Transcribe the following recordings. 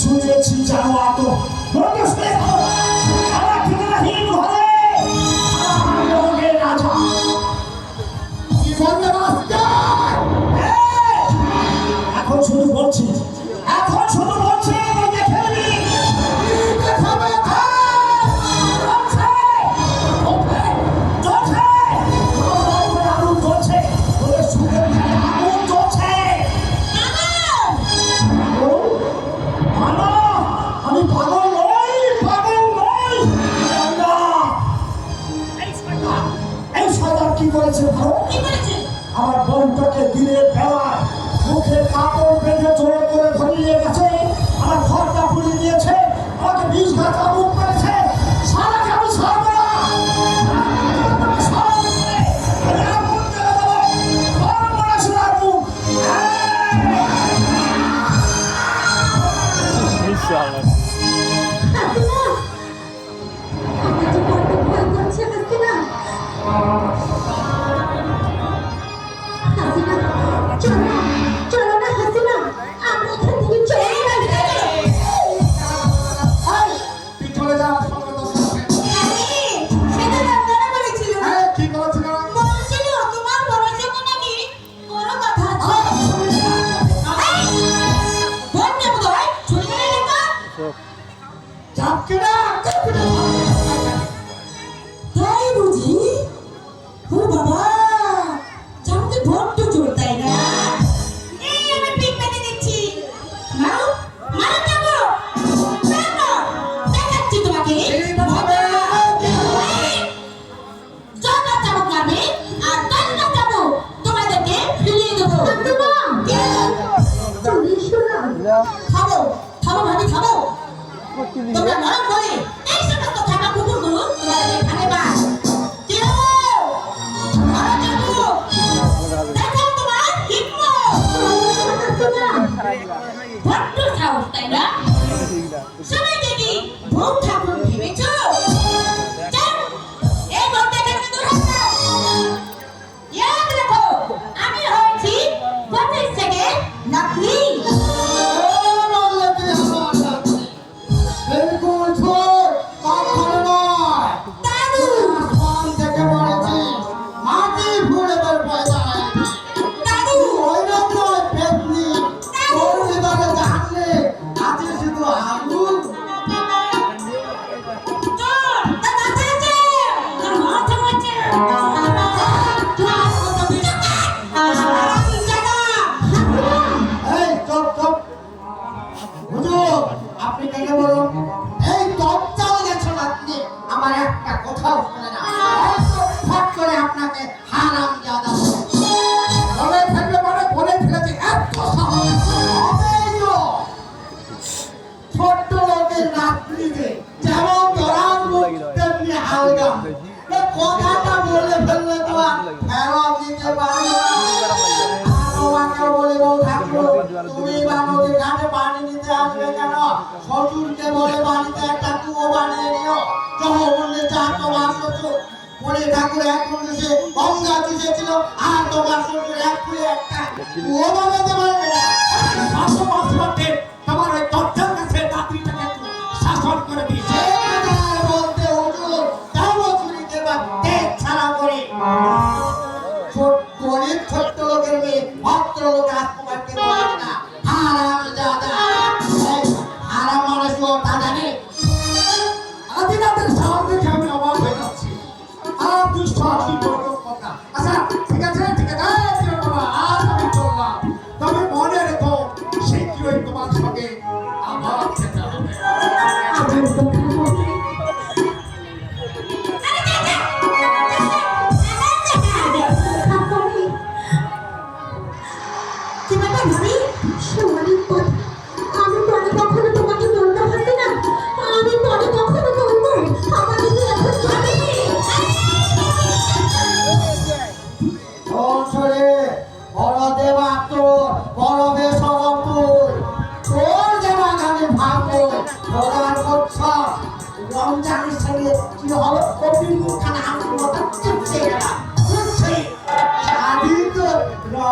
ছুঁয়েছি জানো এত আমার ঠিকানাহীন ঘরে রাজা এখন শুধু বলছি আমার বোনটাকে দিনের বেলায় মুখে কাপড় বেঁধে জোর করে ধরিয়ে গেছে, আমার ঘরটা পুড়িয়ে দিয়েছে, আমাকে 20 ঘা কাবুক করেছে। সারাকে আমি ছাড়বো না।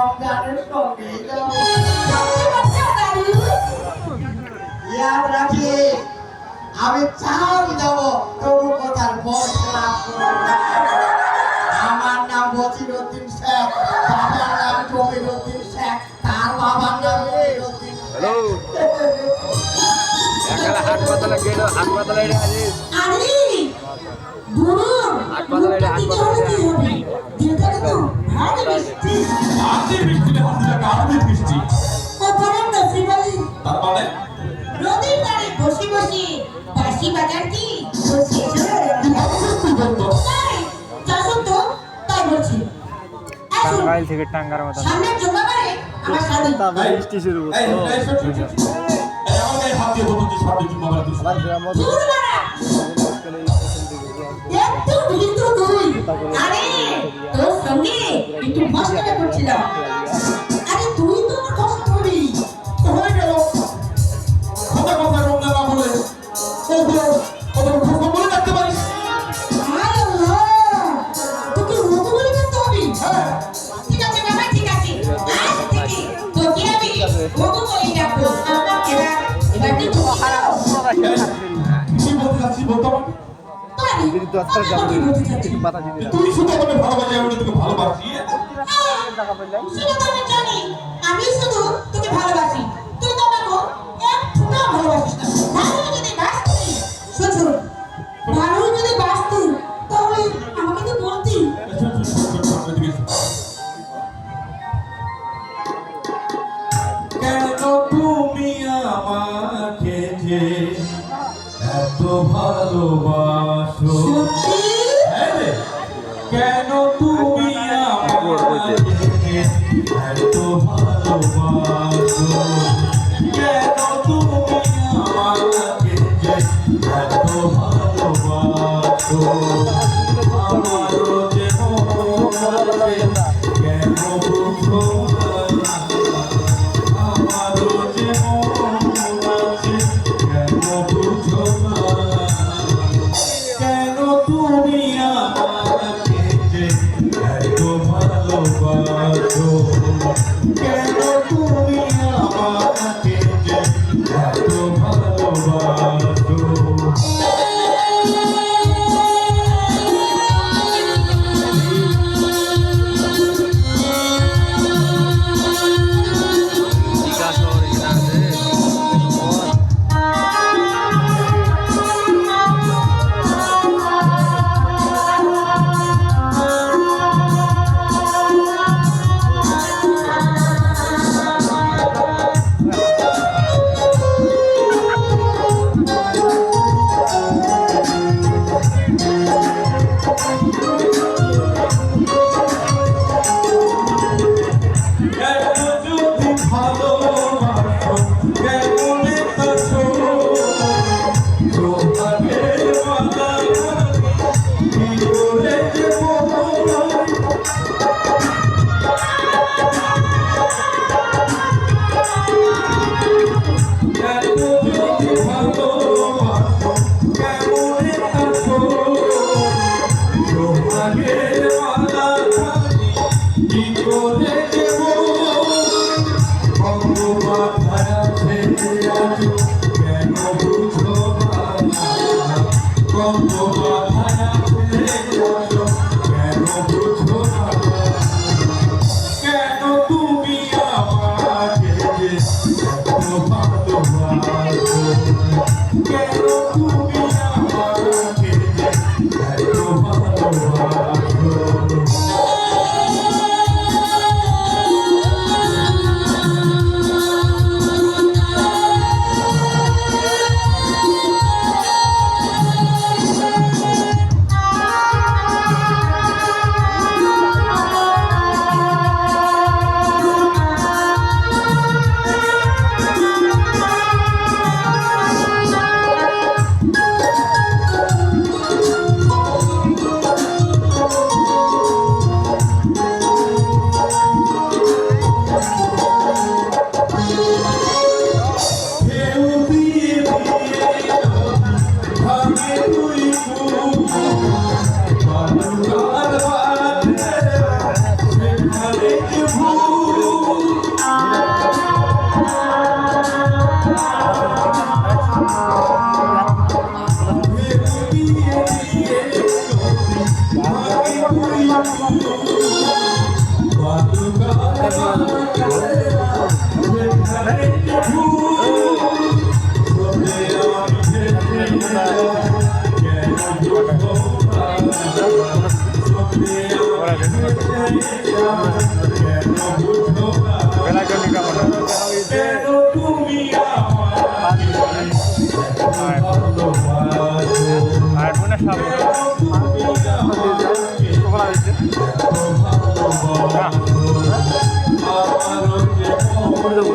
Ramadan লাভ রাখি আমি চাল যাব তবু কথার বস লাভ করব না। আমার নাম বসিরউদ্দিন শেখ, বাবার নাম জমিরউদ্দিন শেখ, তার বাবার নাম মনিরউদ্দিন। হ্যালো একালা হাসপাতালে গেল হাসপাতালে আছিস আরে বুড়ো হাসপাতালে কি হবে দিনটা তো ভালো বৃষ্টি আজকে বৃষ্টি না হচ্ছে কালকে বৃষ্টি ও বলেন না শ্রীবালি তার মানে নদীর ধারে বসে বসে বাঁশি বাজার কি বসে তাই চাষন তো তাই বলছি এখন টাঙ্গাইল থেকে টাঙ্গার মতো সামনে জমাবারে আমার শাড়ি বৃষ্টি শুরু এই শোন এই আমার গায়ে হাত দিয়ে বলতে সামনে কি মোবাইল দিছ দূর বাড়া একটু ভিতর তুই আরে তোর সঙ্গে একটু মস্করা করছিলাম আরে তুই তো আমার কষ্ট করবি হয়ে গেল কথা কথা রোগ না বলে ওদের খবর বলে রাখতে পারিস আয় আল্লাহ তোকে রোগ বলে করতে হবে হ্যাঁ ঠিক আছে বাবা ঠিক আছে আজ থেকে তোকে আমি রোগ বলে ডাকবো এবার তুই তো হারাও কি বলতে চাচ্ছি বলতো আমাকে পারি তো আজকাল যাবো মাথা দিবি তুই শুধু আমাকে ভালোবাসি আমি তোকে ভালোবাসি সেটা তো আমি জানি আমি শুধু তোকে ভালোবাসি তুই তো আমাকে এক ফুটা ভালোবাসিস না ভালো যদি বাসতি শোন শোন ভালো যদি বাসতি তাহলে আমাকে তো বলতি কেন তুমি আমাকে যে এত ভালোবাসো সত্যি হ্যাঁ রে, কেন তুমি আমাকে এত ভালোবাসো কেন তুমি আমাকে এত ভালোবাসো আমারও যে মন আছে, কেন বুঝো না? আমারও যে মন আছে, কেন বুঝো না? কেন তুমি আমাকে যে এত ভালোবাসো কেন তুমি আমাকে যে এত ভালোবাসো আর